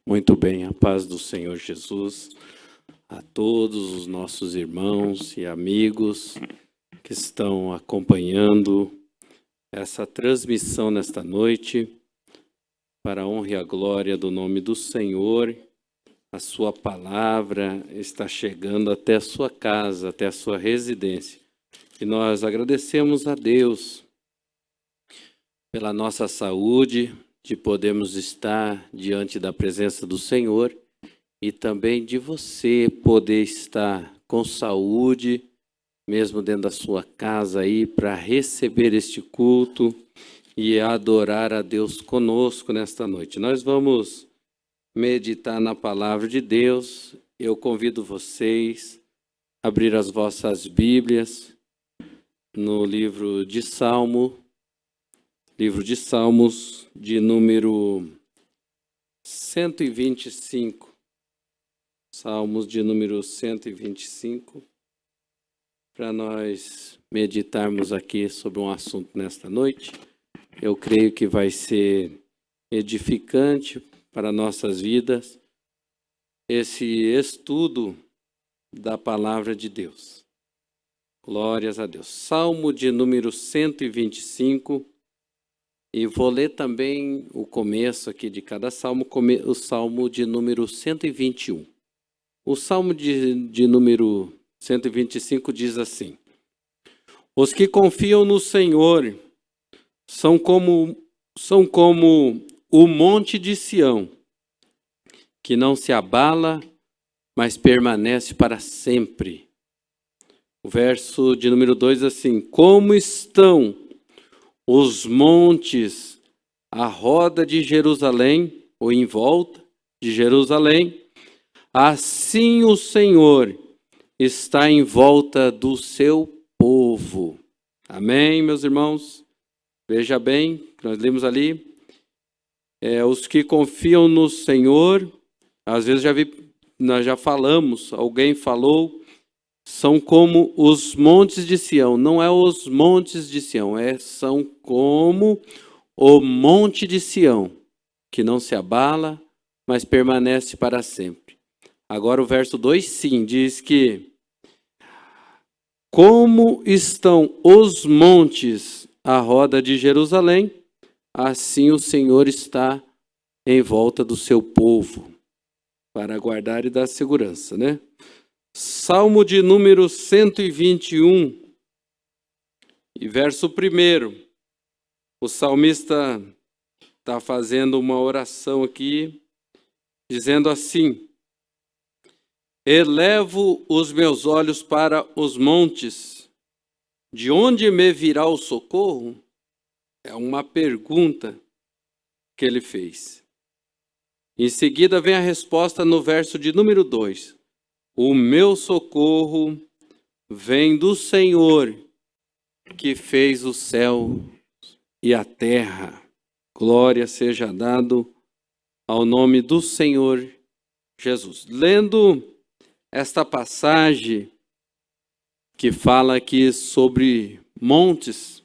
Muito bem, a paz do Senhor Jesus a todos os nossos irmãos e amigos que estão acompanhando essa transmissão nesta noite, para a honra e a glória do nome do Senhor. A sua palavra está chegando até a sua casa, até a sua residência. E nós agradecemos a Deus pela nossa saúde, de podermos estar diante da presença do Senhor e também de você poder estar com saúde, mesmo dentro da sua casa aí, para receber este culto e adorar a Deus conosco nesta noite. Nós vamos meditar na palavra de Deus. Eu convido vocês a abrir as vossas Bíblias no livro de Salmos, de número 125. Salmos de número 125, para nós meditarmos aqui sobre um assunto nesta noite. Eu creio que vai ser edificante para nossas vidas esse estudo da palavra de Deus. Glórias a Deus. Salmo de número 125. E vou ler também o começo aqui de cada salmo, o salmo de número 121. O salmo de número 125 diz assim: Os que confiam no Senhor são como o monte de Sião, que não se abala, mas permanece para sempre. O verso de número 2 diz assim: Como estão os montes à roda de Jerusalém, ou em volta de Jerusalém, assim o Senhor está em volta do seu povo. Amém, meus irmãos? Veja bem, nós lemos ali, os que confiam no Senhor, às vezes nós já falamos, alguém falou, são como os montes de Sião. Não é os montes de Sião, são como o monte de Sião, que não se abala, mas permanece para sempre. Agora o verso 2, sim, diz que como estão os montes à roda de Jerusalém, assim o Senhor está em volta do seu povo, para guardar e dar segurança, né? Salmo de número 121, e verso 1. O salmista está fazendo uma oração aqui, dizendo assim: Elevo os meus olhos para os montes, de onde me virá o socorro? É uma pergunta que ele fez. Em seguida vem a resposta no verso de número 2. O meu socorro vem do Senhor, que fez o céu e a terra. Glória seja dado ao nome do Senhor Jesus. Lendo esta passagem que fala aqui sobre montes,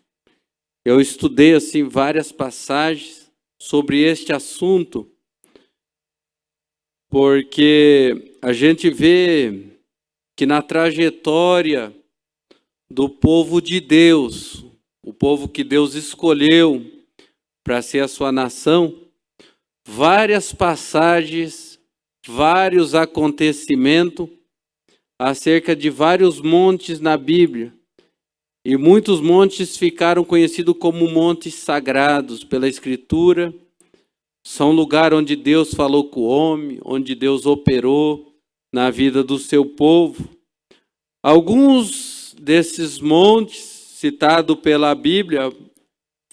eu estudei assim várias passagens sobre este assunto, porque a gente vê que na trajetória do povo de Deus, o povo que Deus escolheu para ser a sua nação, várias passagens, vários acontecimentos acerca de vários montes na Bíblia. E muitos montes ficaram conhecidos como montes sagrados pela Escritura. São lugar onde Deus falou com o homem, onde Deus operou na vida do seu povo. Alguns desses montes citados pela Bíblia,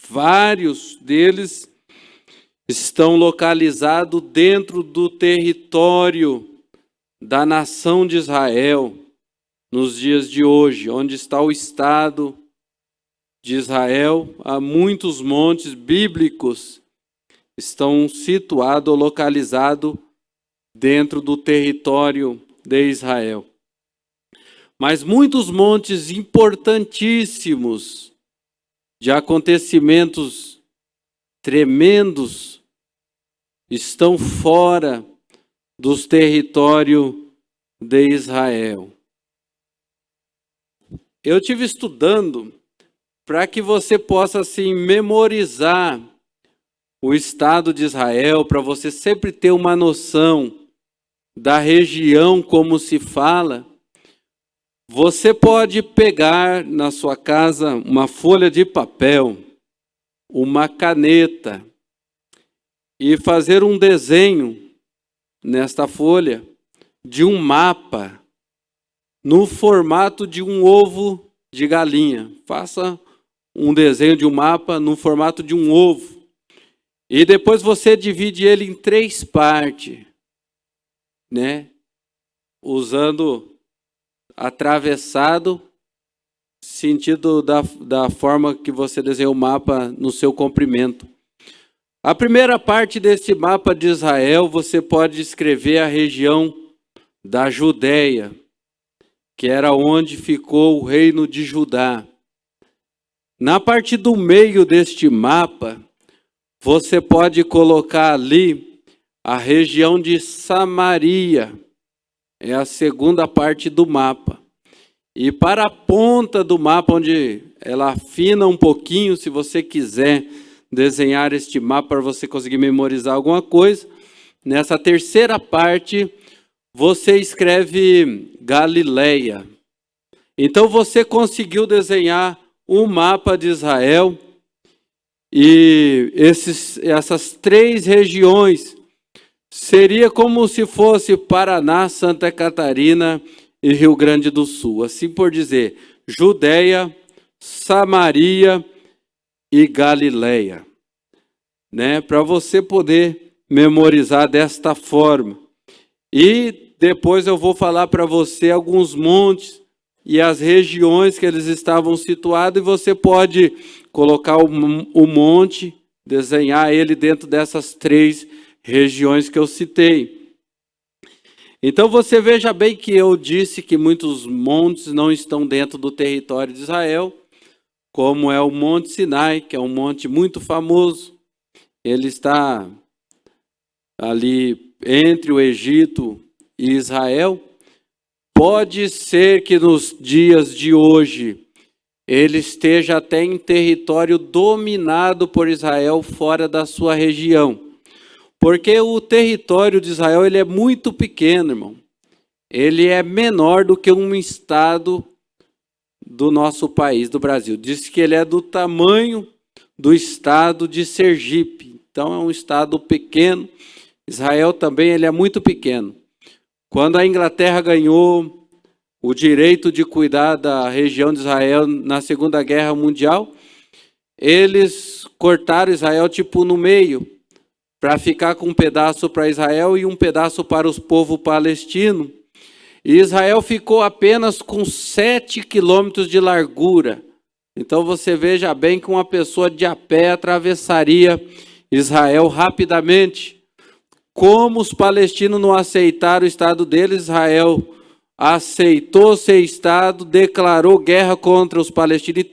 vários deles estão localizados dentro do território da nação de Israel, nos dias de hoje, onde está o Estado de Israel. Há muitos montes bíblicos estão situados ou localizados dentro do território de Israel. Mas muitos montes importantíssimos de acontecimentos tremendos estão fora dos territórios de Israel. Eu estive estudando para que você possa assim memorizar o Estado de Israel, para você sempre ter uma noção da região como se fala. Você pode pegar na sua casa uma folha de papel, uma caneta e fazer um desenho nesta folha de um mapa no formato de um ovo de galinha. Faça um desenho de um mapa no formato de um ovo. E depois você divide ele em 3 partes, né? Usando atravessado, sentido da forma que você desenhou o mapa no seu comprimento. A primeira parte desse mapa de Israel, você pode escrever a região da Judéia, que era onde ficou o reino de Judá. Na parte do meio deste mapa, você pode colocar ali a região de Samaria. É a segunda parte do mapa. E para a ponta do mapa, onde ela afina um pouquinho, se você quiser desenhar este mapa para você conseguir memorizar alguma coisa, nessa terceira parte, você escreve Galileia. Então você conseguiu desenhar um mapa de Israel e essas 3 regiões seria como se fosse Paraná, Santa Catarina e Rio Grande do Sul. Assim por dizer, Judéia, Samaria e Galileia. Né? Para você poder memorizar desta forma. E depois eu vou falar para você alguns montes e as regiões que eles estavam situados. E você pode colocar o monte, desenhar ele dentro dessas 3 regiões que eu citei. Então você veja bem que eu disse que muitos montes não estão dentro do território de Israel, como é o Monte Sinai, que é um monte muito famoso. Ele está ali entre o Egito e Israel. Pode ser que nos dias de hoje ele esteja até em território dominado por Israel fora da sua região. Porque o território de Israel ele é muito pequeno, irmão. Ele é menor do que um estado do nosso país, do Brasil. Diz que ele é do tamanho do estado de Sergipe. Então é um estado pequeno. Israel também ele é muito pequeno. Quando a Inglaterra ganhou o direito de cuidar da região de Israel na Segunda Guerra Mundial, eles cortaram Israel tipo no meio, para ficar com um pedaço para Israel e um pedaço para os povos palestinos. E Israel ficou apenas com 7 quilômetros de largura. Então você veja bem que uma pessoa de a pé atravessaria Israel rapidamente. Como os palestinos não aceitaram o estado deles, Israel aceitou ser estado, declarou guerra contra os palestinos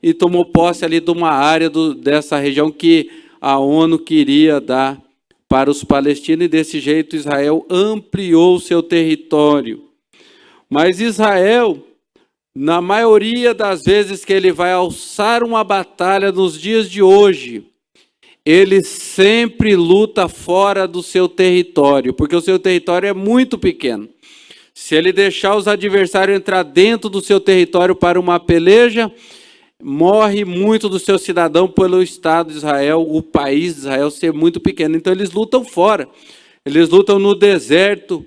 e tomou posse ali de uma área dessa região que a ONU queria dar para os palestinos, e desse jeito Israel ampliou o seu território. Mas Israel, na maioria das vezes que ele vai alçar uma batalha nos dias de hoje, ele sempre luta fora do seu território, porque o seu território é muito pequeno. Se ele deixar os adversários entrar dentro do seu território para uma peleja, morre muito do seu cidadão pelo Estado de Israel, o país de Israel ser muito pequeno. Então eles lutam fora. Eles lutam no deserto,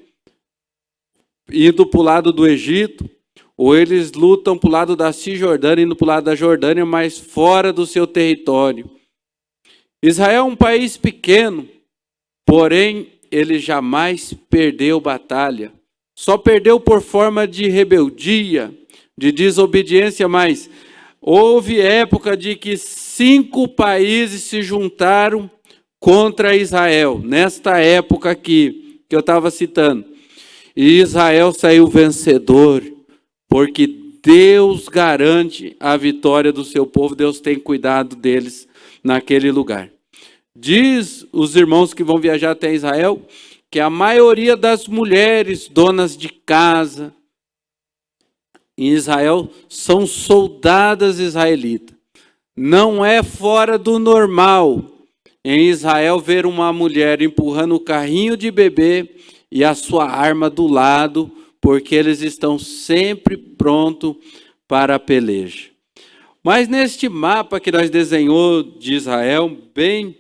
indo para o lado do Egito, ou eles lutam para o lado da Cisjordânia, indo para o lado da Jordânia, mas fora do seu território. Israel é um país pequeno, porém ele jamais perdeu batalha. Só perdeu por forma de rebeldia, de desobediência, mas houve época de que 5 países se juntaram contra Israel, nesta época aqui, que eu estava citando. E Israel saiu vencedor, porque Deus garante a vitória do seu povo, Deus tem cuidado deles naquele lugar. Diz os irmãos que vão viajar até Israel que a maioria das mulheres donas de casa em Israel são soldadas israelitas. Não é fora do normal em Israel ver uma mulher empurrando o carrinho de bebê e a sua arma do lado, porque eles estão sempre prontos para a peleja. Mas neste mapa que nós desenhou de Israel, bem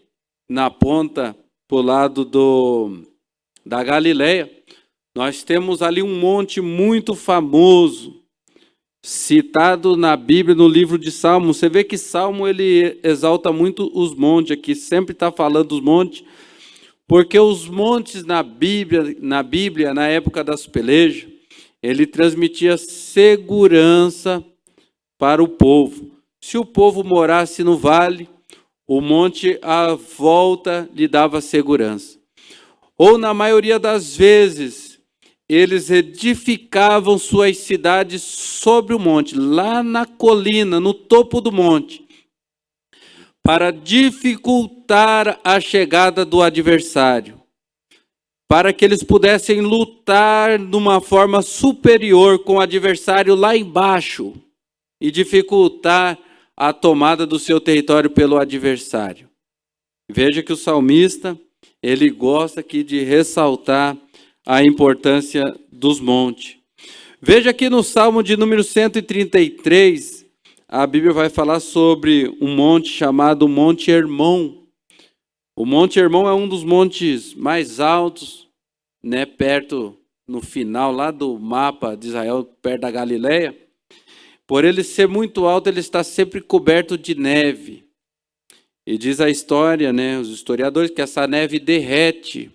na ponta para o lado da Galileia, nós temos ali um monte muito famoso, citado na Bíblia, no livro de Salmos. Você vê que Salmo ele exalta muito os montes aqui, sempre está falando dos montes, porque os montes na Bíblia, na época das pelejas, ele transmitia segurança para o povo. Se o povo morasse no vale, o monte à volta lhe dava segurança. Ou na maioria das vezes, eles edificavam suas cidades sobre o monte, lá na colina, no topo do monte, para dificultar a chegada do adversário, para que eles pudessem lutar de uma forma superior com o adversário lá embaixo e dificultar a tomada do seu território pelo adversário. Veja que o salmista, ele gosta aqui de ressaltar a importância dos montes. Veja que no Salmo de número 133, a Bíblia vai falar sobre um monte chamado Monte Hermon. O Monte Hermon é um dos montes mais altos, né, perto, no final lá do mapa de Israel, perto da Galileia. Por ele ser muito alto, ele está sempre coberto de neve. E diz a história, né, os historiadores, que essa neve derrete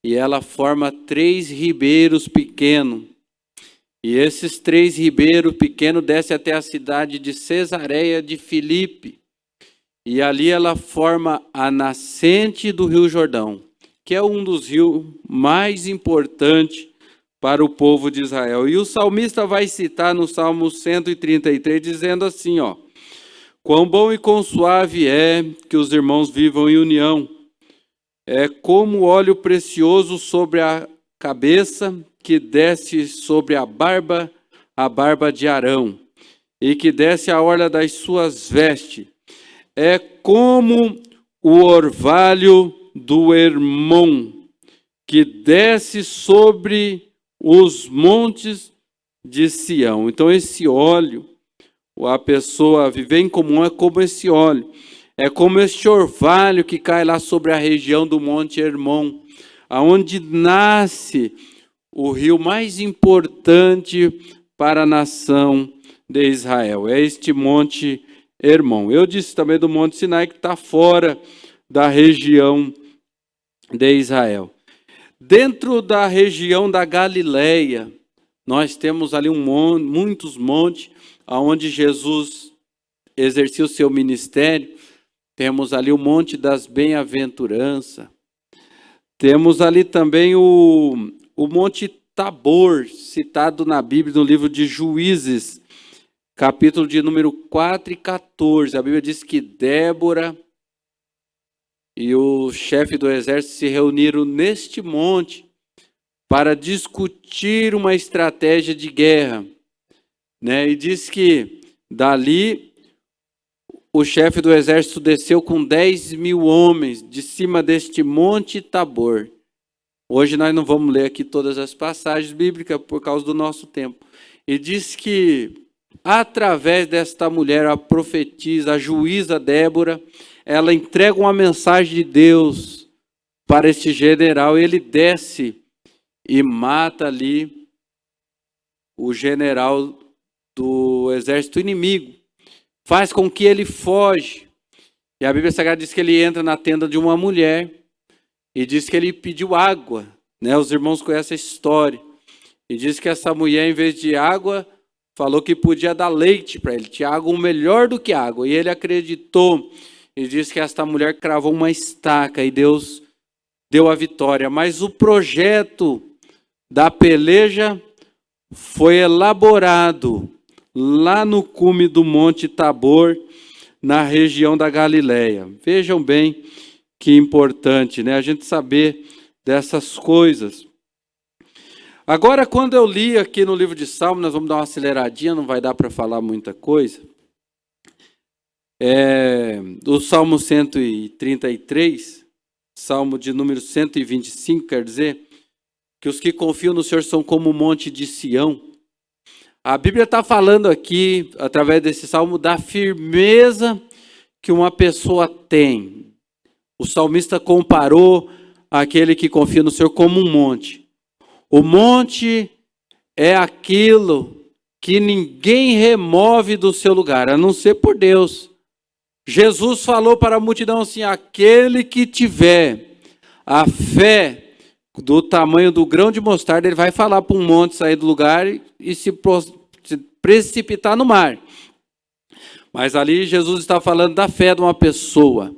e ela forma 3 ribeiros pequenos. E esses 3 ribeiros pequenos descem até a cidade de Cesareia de Filipe. E ali ela forma a nascente do Rio Jordão, que é um dos rios mais importantes para o povo de Israel. E o salmista vai citar no Salmo 133, dizendo assim, ó: quão bom e quão suave é que os irmãos vivam em união. É como óleo precioso sobre a cabeça, que desce sobre a barba de Arão, e que desce a orla das suas vestes. É como o orvalho do Hermon, que desce sobre os montes de Sião. Então esse óleo, a pessoa viver em comum é como esse óleo. É como este orvalho que cai lá sobre a região do Monte Hermon, aonde nasce o rio mais importante para a nação de Israel. É este Monte Hermon. Eu disse também do Monte Sinai, que está fora da região de Israel. Dentro da região da Galileia, nós temos ali muitos montes, onde Jesus exercia o seu ministério. Temos ali o Monte das Bem-aventuranças. Temos ali também o Monte Tabor, citado na Bíblia, no livro de Juízes, capítulo de número 4 e 14. A Bíblia diz que Débora e o chefe do exército se reuniram neste monte para discutir uma estratégia de guerra, né? E diz que dali o chefe do exército desceu com 10.000 homens de cima deste Monte Tabor. Hoje nós não vamos ler aqui todas as passagens bíblicas por causa do nosso tempo. E diz que através desta mulher, a profetisa, a juíza Débora, ela entrega uma mensagem de Deus para este general. Ele desce e mata ali o general do exército inimigo. Faz com que ele foge. E a Bíblia Sagrada diz que ele entra na tenda de uma mulher e diz que ele pediu água, né? Os irmãos conhecem a história. E diz que essa mulher, em vez de água, falou que podia dar leite para ele. Tinha algo melhor do que água. E ele acreditou. E diz que esta mulher cravou uma estaca e Deus deu a vitória. Mas o projeto da peleja foi elaborado lá no cume do Monte Tabor, na região da Galileia. Vejam bem Que importante, né? A gente saber dessas coisas. Agora, quando eu li aqui no livro de Salmos, nós vamos dar uma aceleradinha, não vai dar para falar muita coisa. O Salmo 133, Salmo de número 125, quer dizer, que os que confiam no Senhor são como o monte de Sião. A Bíblia está falando aqui, através desse salmo, da firmeza que uma pessoa tem. O salmista comparou aquele que confia no Senhor como um monte. O monte é aquilo que ninguém remove do seu lugar, a não ser por Deus. Jesus falou para a multidão assim: aquele que tiver a fé do tamanho do grão de mostarda, ele vai falar para um monte sair do lugar e se precipitar no mar. Mas ali Jesus está falando da fé de uma pessoa.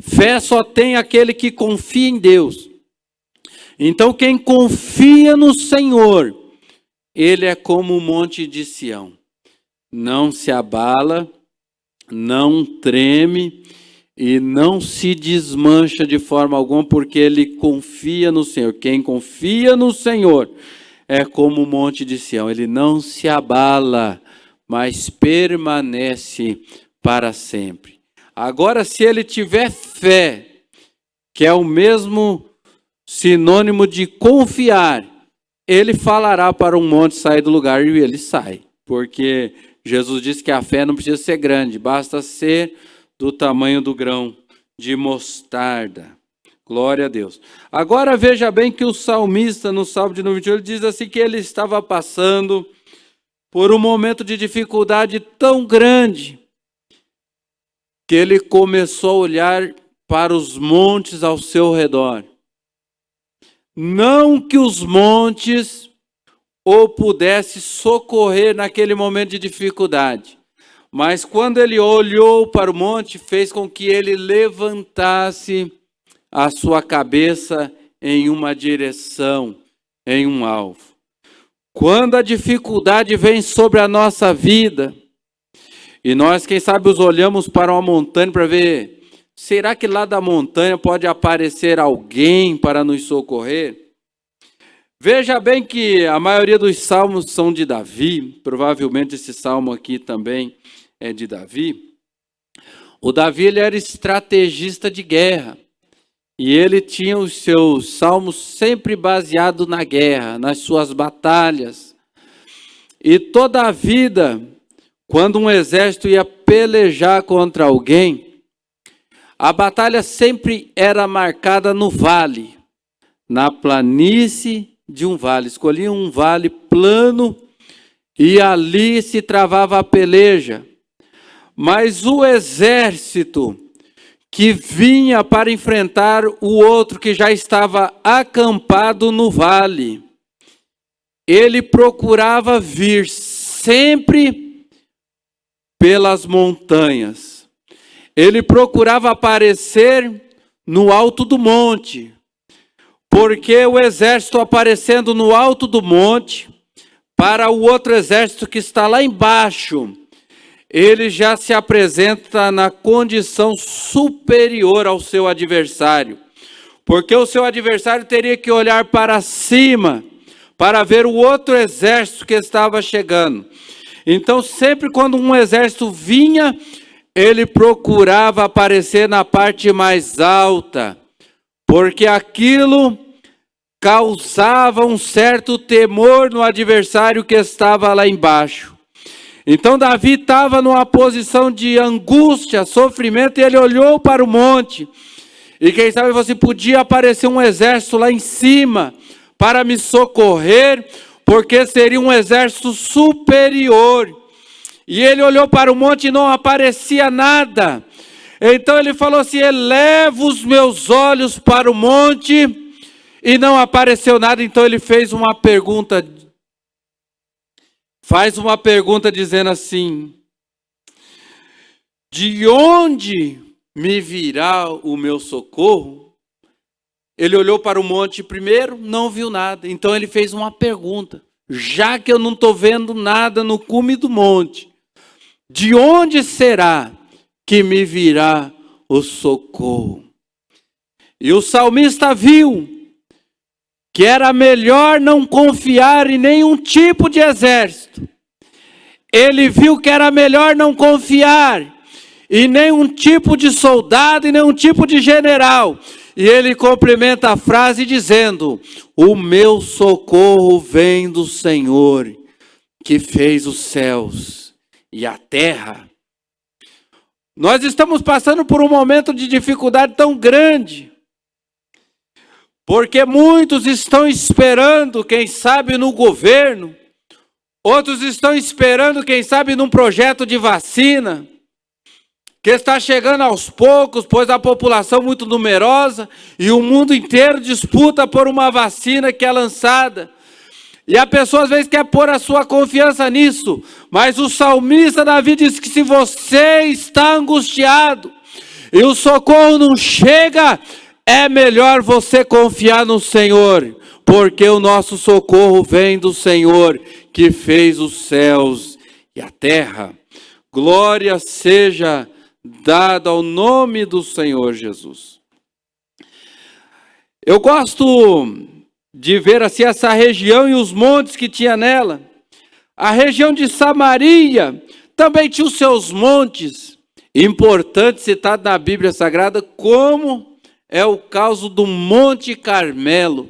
Fé só tem aquele que confia em Deus. Então quem confia no Senhor, ele é como o monte de Sião. Não se abala, não treme e não se desmancha de forma alguma, porque ele confia no Senhor. Quem confia no Senhor é como o monte de Sião. Ele não se abala, mas permanece para sempre. Agora, se ele tiver fé, que é o mesmo sinônimo de confiar, ele falará para um monte sair do lugar e ele sai. Porque Jesus disse que a fé não precisa ser grande, basta ser do tamanho do grão de mostarda. Glória a Deus. Agora veja bem que o salmista, no Salmo de número 28, ele diz assim que ele estava passando por um momento de dificuldade tão grande que ele começou a olhar para os montes ao seu redor. Não que os montes o pudessem socorrer naquele momento de dificuldade, mas quando ele olhou para o monte, fez com que ele levantasse a sua cabeça em uma direção, em um alvo. Quando a dificuldade vem sobre a nossa vida, e nós, quem sabe, os olhamos para uma montanha para ver, será que lá da montanha pode aparecer alguém para nos socorrer? Veja bem que a maioria dos salmos são de Davi, provavelmente esse salmo aqui também é de Davi. O Davi, ele era estrategista de guerra, e ele tinha os seus salmos sempre baseados na guerra, nas suas batalhas. E toda a vida, quando um exército ia pelejar contra alguém, a batalha sempre era marcada no vale, na planície de um vale. Escolhiam um vale plano e ali se travava a peleja. Mas o exército que vinha para enfrentar o outro que já estava acampado no vale, ele procurava vir sempre pelas montanhas. Ele procurava aparecer no alto do monte, porque o exército aparecendo no alto do monte, para o outro exército que está lá embaixo, ele já se apresenta na condição superior ao seu adversário. Porque o seu adversário teria que olhar para cima, para ver o outro exército que estava chegando. Então, sempre quando um exército vinha, ele procurava aparecer na parte mais alta, porque aquilo causava um certo temor no adversário que estava lá embaixo. Então Davi estava numa posição de angústia, sofrimento, e ele olhou para o monte. E quem sabe você podia aparecer um exército lá em cima para me socorrer, porque seria um exército superior. E ele olhou para o monte e não aparecia nada. Então ele falou assim: eleva os meus olhos para o monte, e não apareceu nada. Então ele fez uma pergunta. Faz uma pergunta dizendo assim: de onde me virá o meu socorro? Ele olhou para o monte primeiro, não viu nada. Então ele fez uma pergunta: já que eu não estou vendo nada no cume do monte, de onde será que me virá o socorro? E o salmista viu que era melhor não confiar em nenhum tipo de exército. Ele viu que era melhor não confiar em nenhum tipo de soldado, em nenhum tipo de general. E ele complementa a frase dizendo: o meu socorro vem do Senhor, que fez os céus e a terra. Nós estamos passando por um momento de dificuldade tão grande, porque muitos estão esperando, quem sabe, no governo, outros estão esperando, quem sabe, num projeto de vacina, que está chegando aos poucos, pois a população é muito numerosa, e o mundo inteiro disputa por uma vacina que é lançada. E a pessoa às vezes quer pôr a sua confiança nisso, mas o salmista Davi diz que se você está angustiado, e o socorro não chega, é melhor você confiar no Senhor, porque o nosso socorro vem do Senhor, que fez os céus e a terra. Glória seja dada ao nome do Senhor Jesus. Eu gosto de ver assim essa região e os montes que tinha nela. A região de Samaria também tinha os seus montes, importante citado na Bíblia Sagrada, como é o caso do Monte Carmelo.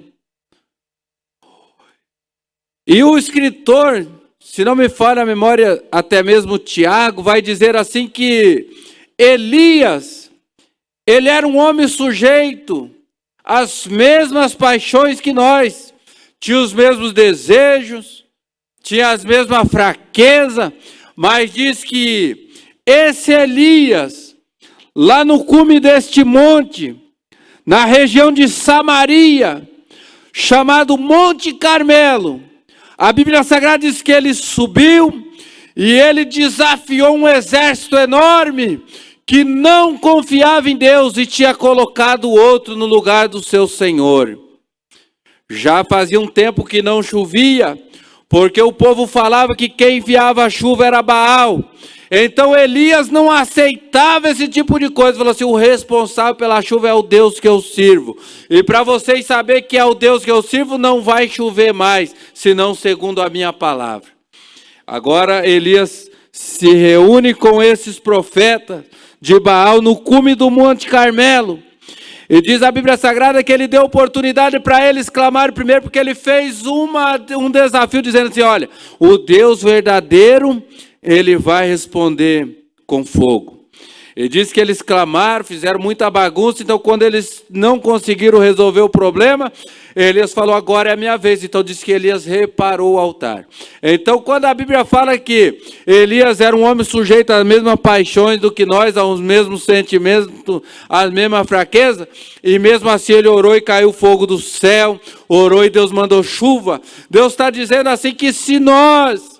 E o escritor, se não me falha a memória, até mesmo Tiago, vai dizer assim que Elias, ele era um homem sujeito às mesmas paixões que nós, tinha os mesmos desejos, tinha as mesmas fraquezas, mas diz que esse Elias, lá no cume deste monte, na região de Samaria, chamado Monte Carmelo, a Bíblia Sagrada diz que ele subiu e ele desafiou um exército enorme que não confiava em Deus e tinha colocado o outro no lugar do seu Senhor. Já fazia um tempo que não chovia, porque o povo falava que quem enviava a chuva era Baal. Então Elias não aceitava esse tipo de coisa, falou assim: o responsável pela chuva é o Deus que eu sirvo. E para vocês saberem que é o Deus que eu sirvo, não vai chover mais, senão segundo a minha palavra. Agora Elias se reúne com esses profetas de Baal no cume do Monte Carmelo. E diz a Bíblia Sagrada que ele deu oportunidade para eles clamarem primeiro, porque ele fez um desafio dizendo assim: olha, o Deus verdadeiro, ele vai responder com fogo. Ele diz que eles clamaram, fizeram muita bagunça, então quando eles não conseguiram resolver o problema, Elias falou: agora é a minha vez. Então diz que Elias reparou o altar. Então quando a Bíblia fala que Elias era um homem sujeito às mesmas paixões do que nós, aos mesmos sentimentos, às mesmas fraquezas, e mesmo assim ele orou e caiu fogo do céu, orou e Deus mandou chuva. Deus está dizendo assim que se nós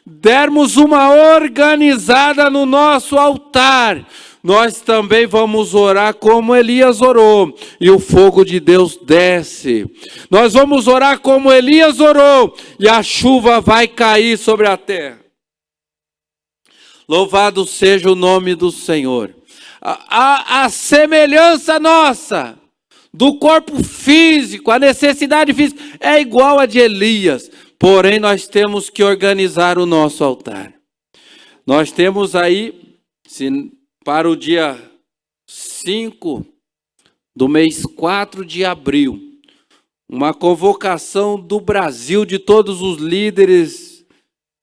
dermos uma organizada no nosso altar, nós também vamos orar como Elias orou, e o fogo de Deus desce. Nós vamos orar como Elias orou, e a chuva vai cair sobre a terra. Louvado seja o nome do Senhor. A semelhança nossa do corpo físico, a necessidade física, é igual a de Elias. Porém, nós temos que organizar o nosso altar. Nós temos aí, para o dia 5 do mês 4 de abril, uma convocação do Brasil, de todos os líderes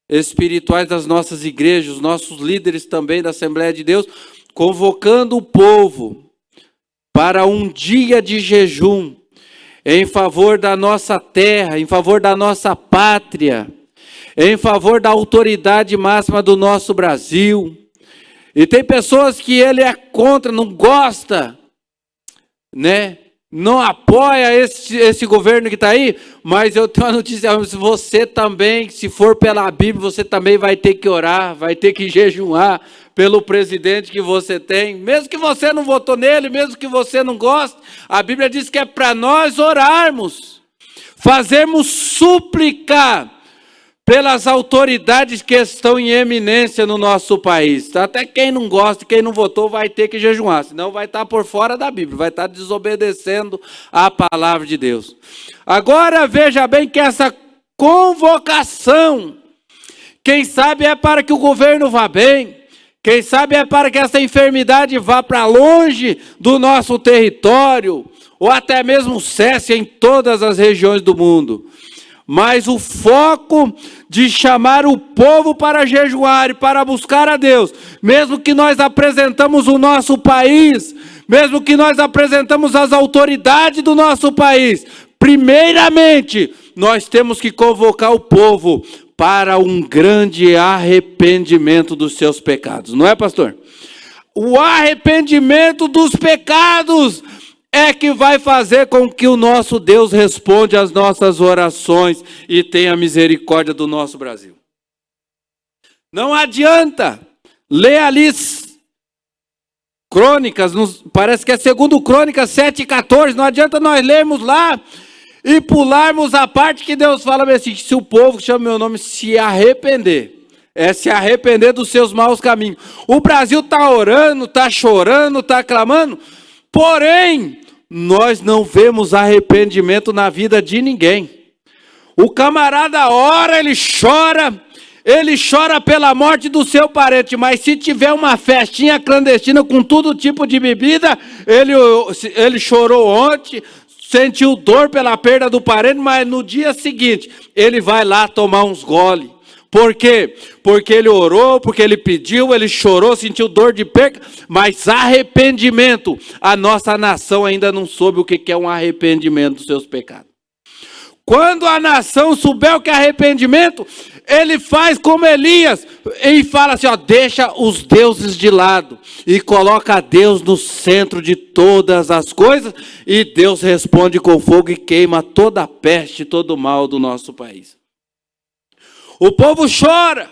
espirituais das nossas igrejas, os nossos líderes também da Assembleia de Deus, convocando o povo para um dia de jejum, em favor da nossa terra, em favor da nossa pátria, em favor da autoridade máxima do nosso Brasil. E tem pessoas que ele é contra, não gosta, né? Não apoia esse governo que está aí, mas eu tenho uma notícia: você também, se for pela Bíblia, você também vai ter que orar, vai ter que jejuar pelo presidente que você tem, mesmo que você não votou nele, mesmo que você não goste. A Bíblia diz que é para nós orarmos, fazermos súplica pelas autoridades que estão em eminência no nosso país. Até quem não gosta, quem não votou, vai ter que jejuar, senão vai estar por fora da Bíblia, vai estar desobedecendo a palavra de Deus. Agora veja bem que essa convocação, quem sabe é para que o governo vá bem, quem sabe é para que essa enfermidade vá para longe do nosso território, ou até mesmo cesse em todas as regiões do mundo. Mas o foco de chamar o povo para jejuar e para buscar a Deus, mesmo que nós apresentamos o nosso país, mesmo que nós apresentamos as autoridades do nosso país, primeiramente, nós temos que convocar o povo para um grande arrependimento dos seus pecados. Não é, pastor? O arrependimento dos pecados é que vai fazer com que o nosso Deus responda às nossas orações e tenha misericórdia do nosso Brasil. Não adianta ler ali Crônicas, parece que é 2 Crônicas 7:14, não adianta nós lermos lá e pularmos a parte que Deus fala assim, se o povo que chama meu nome se arrepender, é se arrepender dos seus maus caminhos. O Brasil está orando, está chorando, está clamando, porém, nós não vemos arrependimento na vida de ninguém. O camarada ora, ele chora pela morte do seu parente, mas se tiver uma festinha clandestina com todo tipo de bebida, ele chorou ontem, sentiu dor pela perda do parente, mas no dia seguinte, ele vai lá tomar uns gole. Por quê? Porque ele orou, porque ele pediu, ele chorou, sentiu dor de perca, mas arrependimento, a nossa nação ainda não soube o que é um arrependimento dos seus pecados. Quando a nação souber o que é arrependimento, ele faz como Elias, e fala assim, ó, deixa os deuses de lado, e coloca Deus no centro de todas as coisas, e Deus responde com fogo e queima toda a peste, todo o mal do nosso país. O povo chora,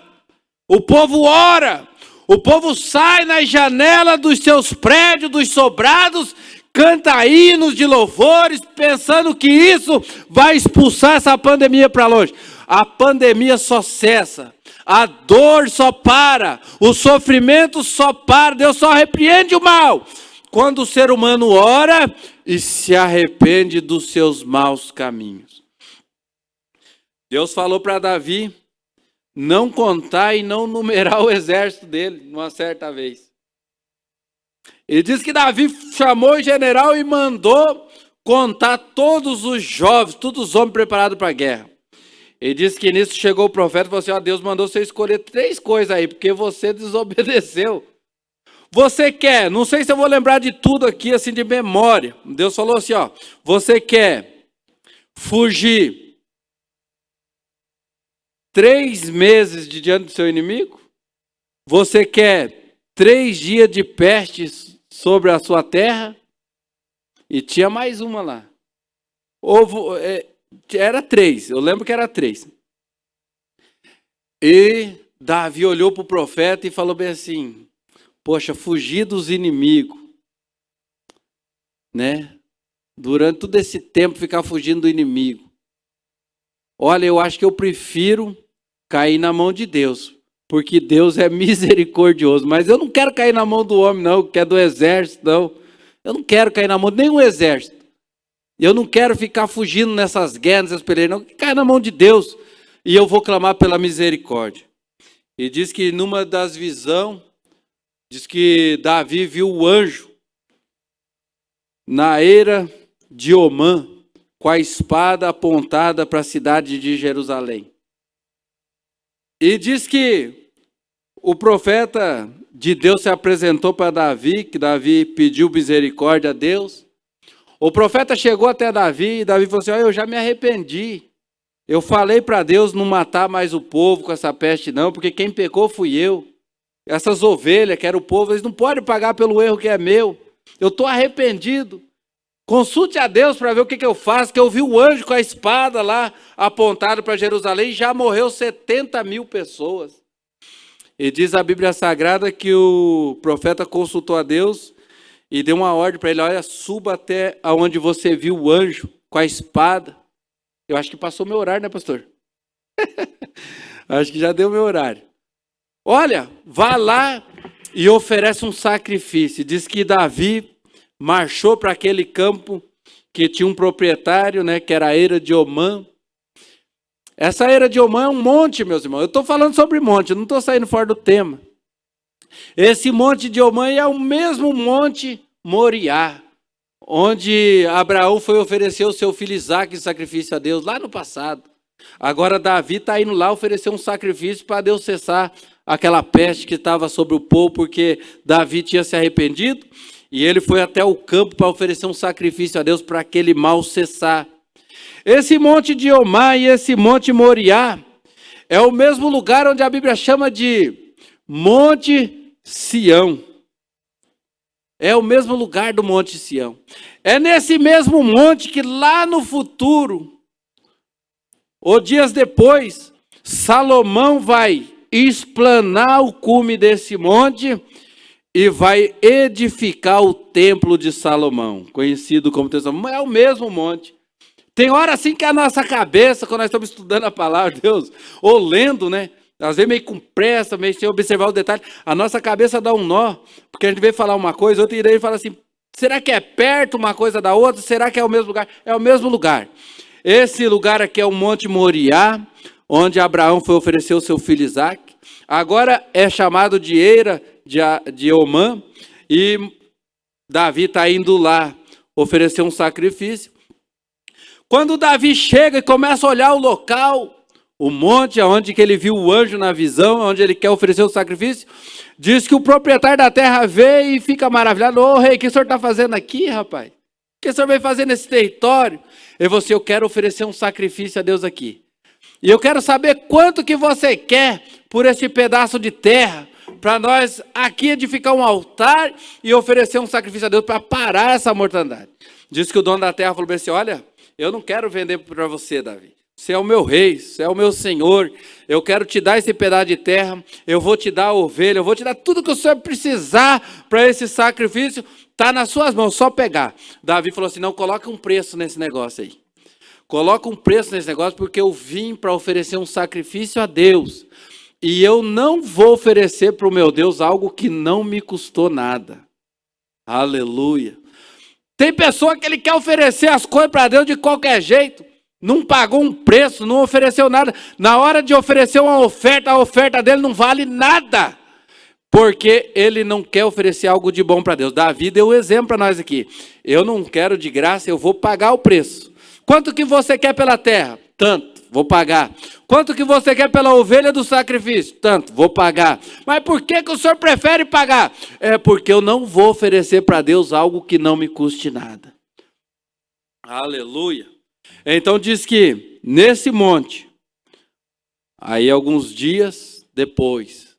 o povo ora, o povo sai na janela dos seus prédios, dos sobrados, canta hinos de louvores, pensando que isso vai expulsar essa pandemia para longe. A pandemia só cessa, a dor só para, o sofrimento só para, Deus só repreende o mal. Quando o ser humano ora e se arrepende dos seus maus caminhos. Deus falou para Davi não contar e não numerar o exército dele, numa certa vez. Ele diz que Davi chamou o general e mandou contar todos os jovens, todos os homens preparados para a guerra. Ele disse que nisso chegou o profeta e falou assim, ó, Deus mandou você escolher 3 coisas aí, porque você desobedeceu. Você quer, não sei se eu vou lembrar de tudo aqui assim de memória. Deus falou assim, ó, você quer fugir 3 meses de diante do seu inimigo? Você quer 3 dias de peste sobre a sua terra? E tinha mais uma lá. Era 3, eu lembro que era 3. E Davi olhou para o profeta e falou bem assim, poxa, fugir dos inimigos, né? Durante todo esse tempo ficar fugindo do inimigo. Olha, eu acho que eu prefiro cair na mão de Deus, porque Deus é misericordioso, mas eu não quero cair na mão do homem não, que é do exército não. Eu não quero cair na mão de nenhum exército. Eu não quero ficar fugindo nessas guerras, nessas pelejas, não. Cair na mão de Deus e eu vou clamar pela misericórdia. E diz que numa das visões, diz que Davi viu o anjo na eira de Omã, com a espada apontada para a cidade de Jerusalém. E diz que o profeta de Deus se apresentou para Davi, que Davi pediu misericórdia a Deus. O profeta chegou até Davi e Davi falou assim, eu já me arrependi. Eu falei para Deus não matar mais o povo com essa peste não, porque quem pecou fui eu. Essas ovelhas que era o povo, eles não podem pagar pelo erro que é meu. Eu estou arrependido. Consulte a Deus para ver o que eu faço, que eu vi o anjo com a espada lá apontado para Jerusalém e já morreu 70.000 pessoas. E diz a Bíblia Sagrada que o profeta consultou a Deus e deu uma ordem para ele, olha, suba até aonde você viu o anjo com a espada. Eu acho que passou meu horário, né, pastor? Acho que já deu meu horário. Olha, vá lá e oferece um sacrifício. Diz que Davi marchou para aquele campo que tinha um proprietário, né, que era a Eira de Omã. Essa Eira de Omã é um monte, meus irmãos. Eu estou falando sobre monte, eu não estou saindo fora do tema. Esse monte de Omã é o mesmo monte Moriá, onde Abraão foi oferecer o seu filho Isaque em sacrifício a Deus, lá no passado. Agora Davi está indo lá oferecer um sacrifício para Deus cessar aquela peste que estava sobre o povo, porque Davi tinha se arrependido, e ele foi até o campo para oferecer um sacrifício a Deus para aquele mal cessar. Esse monte de Omá e esse monte Moriá é o mesmo lugar onde a Bíblia chama de Monte Sião. É o mesmo lugar do Monte Sião. É nesse mesmo monte que lá no futuro, ou dias depois, Salomão vai explanar o cume desse monte e vai edificar o templo de Salomão, conhecido como Templo de Salomão. É o mesmo monte. Tem hora assim que a nossa cabeça, quando nós estamos estudando a palavra de Deus, ou lendo, né? Às vezes meio com pressa, meio sem observar o detalhe, a nossa cabeça dá um nó, porque a gente vem falar uma coisa, outra ideia e fala assim, será que é perto uma coisa da outra? Será que é o mesmo lugar? É o mesmo lugar. Esse lugar aqui é o Monte Moriá, onde Abraão foi oferecer o seu filho Isaque. Agora é chamado de Eira de Omã, e Davi está indo lá oferecer um sacrifício. Quando Davi chega e começa a olhar o local, o monte onde que ele viu o anjo na visão, onde ele quer oferecer o sacrifício, diz que o proprietário da terra vê e fica maravilhado. Ô rei, o que o senhor está fazendo aqui, rapaz? O que o senhor veio fazer nesse território? Ele falou assim, eu quero oferecer um sacrifício a Deus aqui. E eu quero saber quanto que você quer por esse pedaço de terra, para nós aqui edificar um altar e oferecer um sacrifício a Deus para parar essa mortandade. Diz que o dono da terra falou assim, olha, eu não quero vender para você, Davi. Você é o meu rei, você é o meu senhor. Eu quero te dar esse pedaço de terra, eu vou te dar a ovelha, eu vou te dar tudo que o senhor precisar para esse sacrifício. Está nas suas mãos, só pegar. Davi falou assim, não, coloca um preço nesse negócio aí. Coloca um preço nesse negócio, porque eu vim para oferecer um sacrifício a Deus. E eu não vou oferecer para o meu Deus algo que não me custou nada. Aleluia. Tem pessoa que ele quer oferecer as coisas para Deus de qualquer jeito. Não pagou um preço, não ofereceu nada. Na hora de oferecer uma oferta, a oferta dele não vale nada. Porque ele não quer oferecer algo de bom para Deus. Davi deu um exemplo para nós aqui. Eu não quero de graça, eu vou pagar o preço. Quanto que você quer pela terra? Tanto, vou pagar. Quanto que você quer pela ovelha do sacrifício? Tanto, vou pagar. Mas por que que o senhor prefere pagar? É porque eu não vou oferecer para Deus algo que não me custe nada. Aleluia. Então diz que nesse monte, aí alguns dias depois,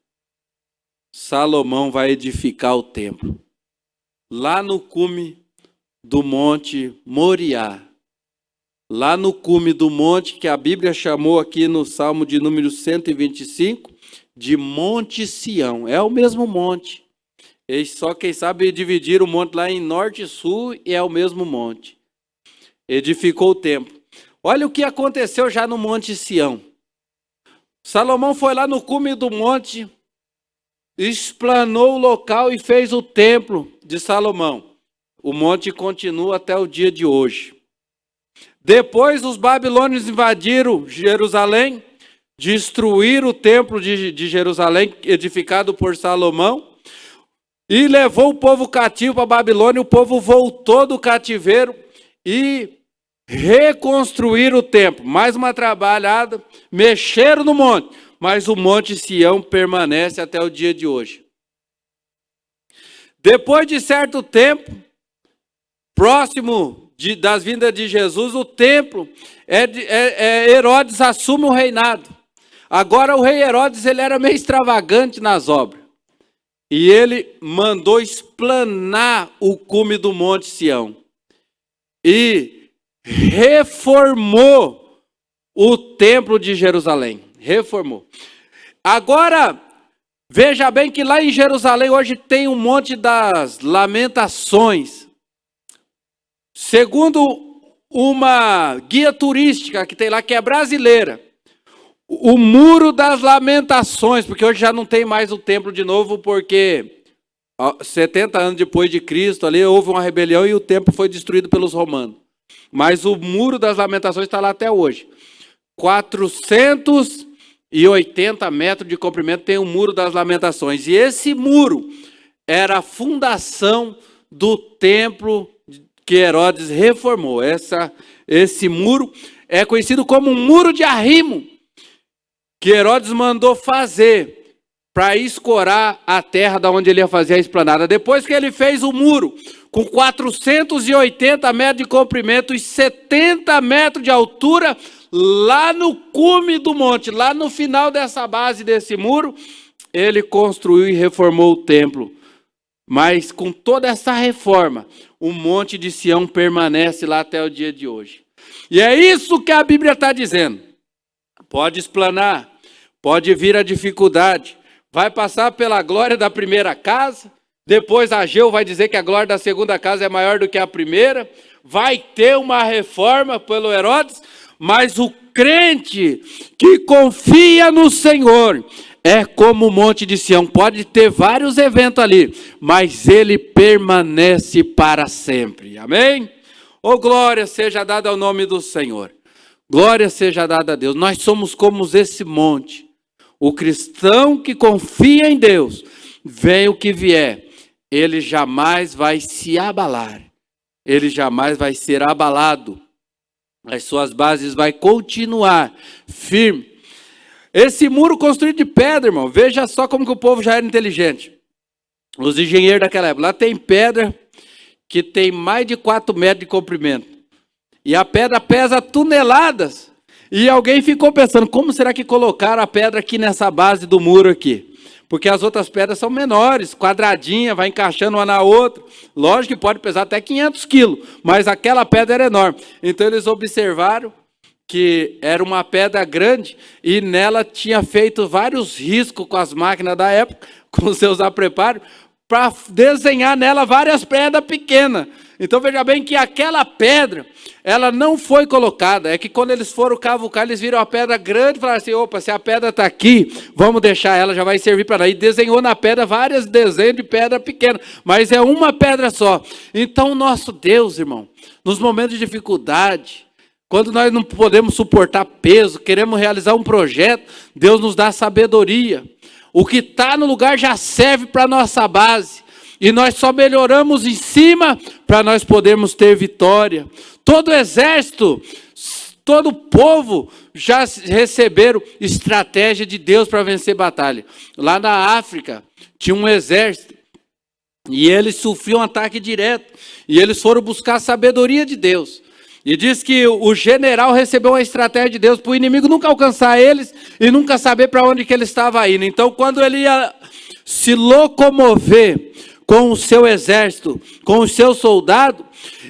Salomão vai edificar o templo. Lá no cume do monte Moriá. Lá no cume do monte, que a Bíblia chamou aqui no Salmo de número 125, de Monte Sião. É o mesmo monte. Eles só, quem sabe, dividiram o monte lá em norte e sul, e é o mesmo monte. Edificou o templo. Olha o que aconteceu já no Monte Sião. Salomão foi lá no cume do monte, explanou o local e fez o templo de Salomão. O monte continua até o dia de hoje. Depois os babilônios invadiram Jerusalém, destruíram o templo de Jerusalém, edificado por Salomão, e levou o povo cativo para a Babilônia. O povo voltou do cativeiro e reconstruíram o templo. Mais uma trabalhada, mexeram no monte, mas o Monte Sião permanece até o dia de hoje. Depois de certo tempo, próximo das vindas de Jesus, o templo, Herodes assume o reinado. Agora o rei Herodes, ele era meio extravagante nas obras. E ele mandou explanar o cume do Monte Sião. E reformou o templo de Jerusalém. Reformou. Agora, veja bem que lá em Jerusalém hoje tem um monte das lamentações. Segundo uma guia turística que tem lá, que é brasileira, o Muro das Lamentações, porque hoje já não tem mais o templo de novo, porque 70 anos depois de Cristo, ali houve uma rebelião e o templo foi destruído pelos romanos. Mas o Muro das Lamentações está lá até hoje. 480 metros de comprimento tem o Muro das Lamentações. E esse muro era a fundação do templo que Herodes reformou. Esse muro é conhecido como um muro de arrimo, que Herodes mandou fazer para escorar a terra da onde ele ia fazer a esplanada. Depois que ele fez o muro, com 480 metros de comprimento e 70 metros de altura, lá no cume do monte, lá no final dessa base desse muro, ele construiu e reformou o templo. Mas com toda essa reforma, o Monte de Sião permanece lá até o dia de hoje. E é isso que a Bíblia está dizendo. Pode esplanar, pode vir a dificuldade, vai passar pela glória da primeira casa, depois Ageu vai dizer que a glória da segunda casa é maior do que a primeira, vai ter uma reforma pelo Herodes, mas o crente que confia no Senhor é como o Monte de Sião, pode ter vários eventos ali, mas ele permanece para sempre, amém? Oh, glória seja dada ao nome do Senhor, glória seja dada a Deus. Nós somos como esse monte, o cristão que confia em Deus, vem o que vier, ele jamais vai se abalar, ele jamais vai ser abalado, as suas bases vai continuar firme. Esse muro construído de pedra, irmão, veja só como que o povo já era inteligente. Os engenheiros daquela época, lá tem pedra que tem mais de 4 metros de comprimento. E a pedra pesa toneladas. E alguém ficou pensando, como será que colocaram a pedra aqui nessa base do muro aqui? Porque as outras pedras são menores, quadradinha, vai encaixando uma na outra. Lógico que pode pesar até 500 quilos, mas aquela pedra era enorme. Então eles observaram que era uma pedra grande e nela tinha feito vários riscos com as máquinas da época, com os seus apreparos, para desenhar nela várias pedras pequenas. Então veja bem que aquela pedra, ela não foi colocada, é que quando eles foram cavucar, eles viram a pedra grande e falaram assim, opa, se a pedra está aqui, vamos deixar ela, já vai servir para nós. E desenhou na pedra vários desenhos de pedra pequena, mas é uma pedra só. Então o nosso Deus, irmão, nos momentos de dificuldade, quando nós não podemos suportar peso, queremos realizar um projeto, Deus nos dá sabedoria. O que está no lugar já serve para a nossa base. E nós só melhoramos em cima para nós podermos ter vitória. Todo exército, todo povo já receberam estratégia de Deus para vencer batalha. Lá na África tinha um exército e eles sofriam um ataque direto. E eles foram buscar a sabedoria de Deus. E diz que o general recebeu uma estratégia de Deus para o inimigo nunca alcançar eles e nunca saber para onde que ele estava indo. Então, quando ele ia se locomover com o seu exército, com os seus soldados,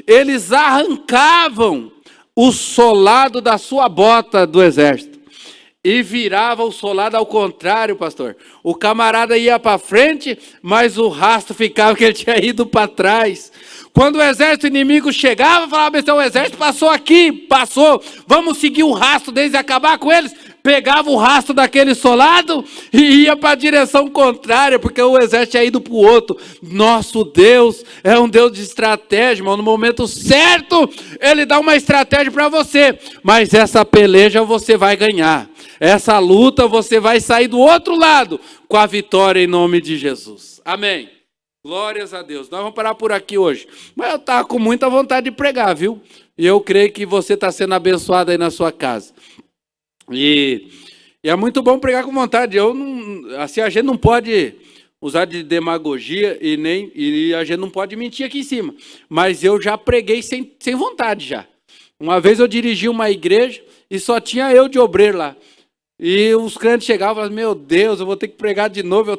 eles arrancavam o solado da sua bota do exército e virava o solado ao contrário, pastor. O camarada ia para frente, mas o rastro ficava que ele tinha ido para trás. Quando o exército inimigo chegava, falava, então o exército passou aqui, passou, vamos seguir o rastro deles e acabar com eles. Pegava o rastro daquele solado e ia para a direção contrária, porque o exército tinha ido para o outro. Nosso Deus é um Deus de estratégia, irmão. No momento certo, Ele dá uma estratégia para você. Mas essa peleja você vai ganhar. Essa luta você vai sair do outro lado com a vitória em nome de Jesus. Amém. Glórias a Deus. Nós vamos parar por aqui hoje. Mas eu estava com muita vontade de pregar, viu? E eu creio que você está sendo abençoado aí na sua casa. E é muito bom pregar com vontade. Assim, a gente não pode usar de demagogia e a gente não pode mentir aqui em cima. Mas eu já preguei sem vontade já. Uma vez eu dirigi uma igreja e só tinha eu de obreiro lá. E os crentes chegavam e falavam, meu Deus, eu vou ter que pregar de novo.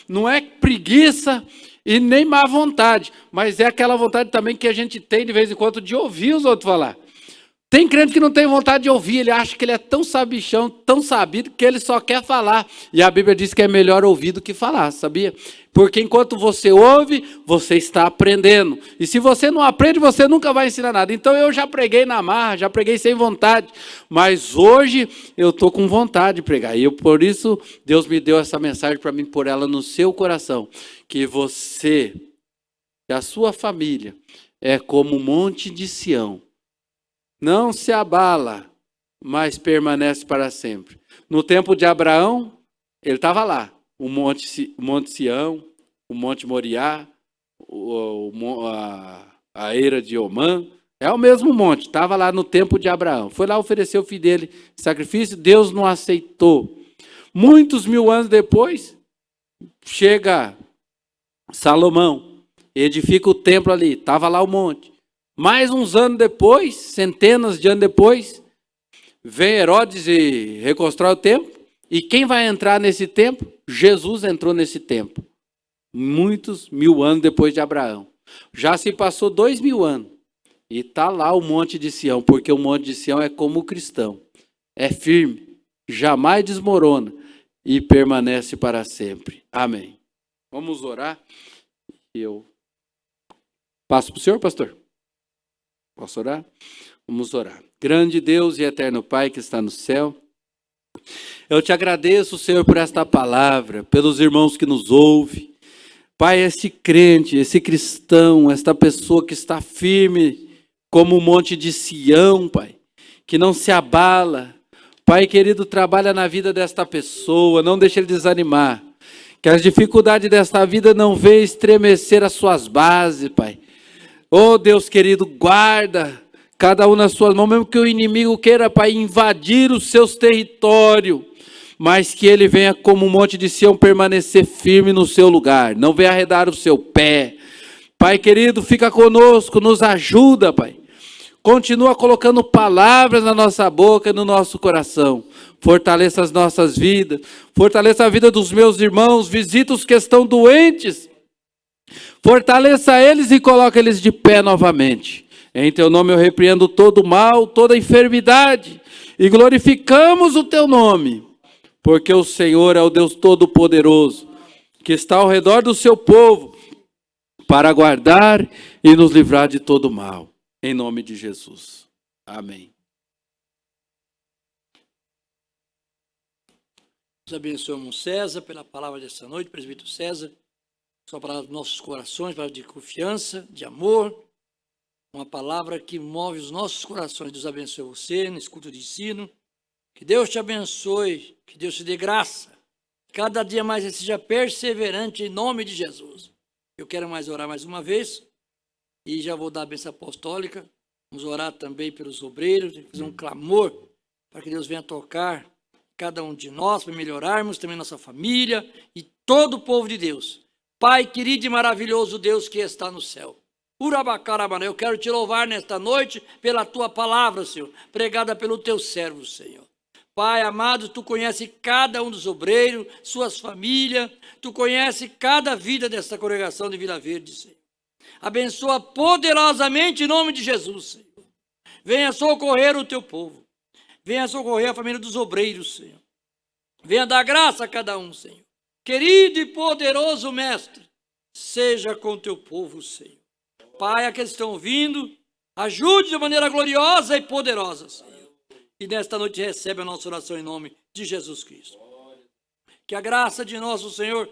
Não é preguiça e nem má vontade, mas é aquela vontade também que a gente tem de vez em quando de ouvir os outros falar. Tem crente que não tem vontade de ouvir, ele acha que ele é tão sabichão, tão sabido, que ele só quer falar. E a Bíblia diz que é melhor ouvir do que falar, sabia? Porque enquanto você ouve, você está aprendendo. E se você não aprende, você nunca vai ensinar nada. Então eu já preguei na marra, já preguei sem vontade. Mas hoje eu estou com vontade de pregar. E por isso Deus me deu essa mensagem para mim pôr ela no seu coração. Que você e a sua família é como um monte de Sião. Não se abala, mas permanece para sempre. No tempo de Abraão, ele estava lá. O monte Sião, o Monte Moriá, a eira de Omã. É o mesmo monte, estava lá no tempo de Abraão. Foi lá oferecer o filho dele em sacrifício, Deus não aceitou. Muitos mil anos depois, chega Salomão, edifica o templo ali, estava lá o monte. Mais uns anos depois, centenas de anos depois, vem Herodes e reconstrói o templo. E quem vai entrar nesse templo? Jesus entrou nesse templo. Muitos mil anos depois de Abraão. Já se passou 2000 anos. E está lá o Monte de Sião, porque o Monte de Sião é como o cristão. É firme, jamais desmorona e permanece para sempre. Amém. Vamos orar. Eu passo para o senhor, pastor. Posso orar? Vamos orar. Grande Deus e eterno Pai que está no céu, eu te agradeço, Senhor, por esta palavra, pelos irmãos que nos ouvem. Pai, esse crente, esse cristão, esta pessoa que está firme como o monte de Sião, Pai, que não se abala. Pai querido, trabalha na vida desta pessoa, não deixe ele desanimar. Que as dificuldades desta vida não venham estremecer as suas bases, Pai. Oh, Deus querido, guarda cada um nas suas mãos, mesmo que o inimigo queira, Pai, invadir os seus territórios, mas que ele venha como um monte de Sião permanecer firme no seu lugar, não venha arredar o seu pé. Pai querido, fica conosco, nos ajuda, Pai. Continua colocando palavras na nossa boca e no nosso coração. Fortaleça as nossas vidas, fortaleça a vida dos meus irmãos, visita os que estão doentes. Fortaleça eles e coloca eles de pé novamente. Em teu nome eu repreendo todo mal, toda enfermidade. E glorificamos o teu nome. Porque o Senhor é o Deus Todo-Poderoso, que está ao redor do seu povo, para guardar e nos livrar de todo mal. Em nome de Jesus. Amém. Deus abençoe, irmão César, pela palavra dessa noite, presbítero César. Só para os nossos corações, palavra de confiança, de amor. Uma palavra que move os nossos corações. Deus abençoe você nesse culto de ensino. Que Deus te abençoe, que Deus te dê graça. Cada dia mais você seja perseverante em nome de Jesus. Eu quero orar mais uma vez. E já vou dar a bênção apostólica. Vamos orar também pelos obreiros, fazer um clamor para que Deus venha tocar cada um de nós, para melhorarmos também nossa família e todo o povo de Deus. Pai querido e maravilhoso Deus que está no céu. Urabacarabana, eu quero te louvar nesta noite pela tua palavra, Senhor, pregada pelo teu servo, Senhor. Pai amado, tu conhece cada um dos obreiros, suas famílias, tu conhece cada vida desta congregação de Vila Verde, Senhor. Abençoa poderosamente em nome de Jesus, Senhor. Venha socorrer o teu povo. Venha socorrer a família dos obreiros, Senhor. Venha dar graça a cada um, Senhor. Querido e poderoso Mestre, seja com o teu povo, Senhor. Pai, aqueles que estão ouvindo, ajude de maneira gloriosa e poderosa, Senhor. E nesta noite recebe a nossa oração em nome de Jesus Cristo. Que a graça de nosso Senhor,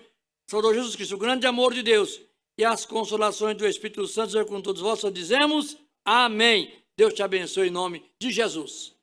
Salvador Jesus Cristo, o grande amor de Deus e as consolações do Espírito Santo sejam com todos vós. Só dizemos amém. Deus te abençoe em nome de Jesus.